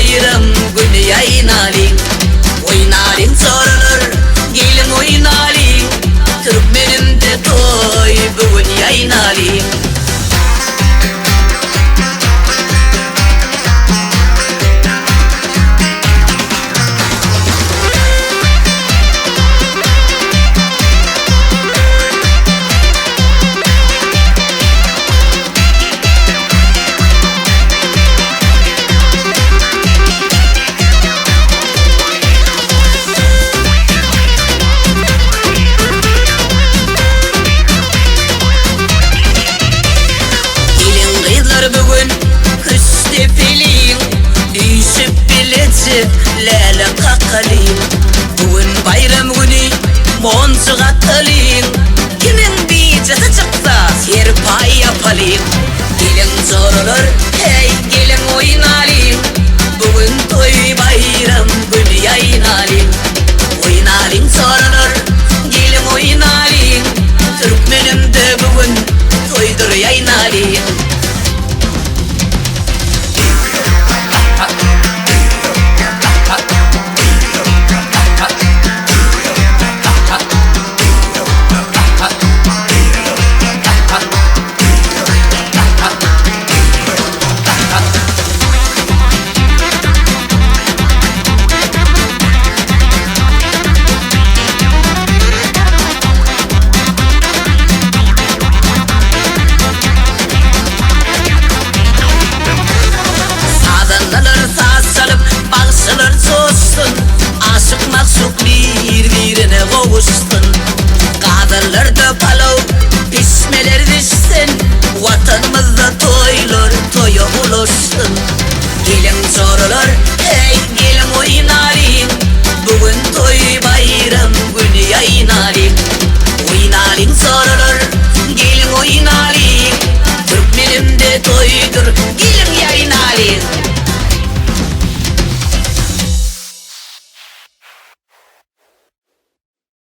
bayram günü yaynaling. Oynaling soralar, gelin oynaling. Türkmenimde toy bugün yaynaling. Bugün küste pelin, düşüp bilecek lele kakalin. Bugün bayram günü monsuğa talin. Kimin bicesi çıksa serpay yapalım. Gelin sorular, hey gelin oynalım. Bugün toy bayram günü yaynalim. Oynalım sorular, gelin oynalım. Türkmenimde bugün toydur yaynalim. Bağışılır soğusun, aşık maksuk birbirine kavuşsun. Kadınlar da palav, pişmeler düşsün. Vatanımızda toylar toya buluşsun. Gelin sorular, hey gelin oynalım. Bugün toy bayram günü yaynalim. Oynalım sorular, gelin oynalım. Türkmenimde toydur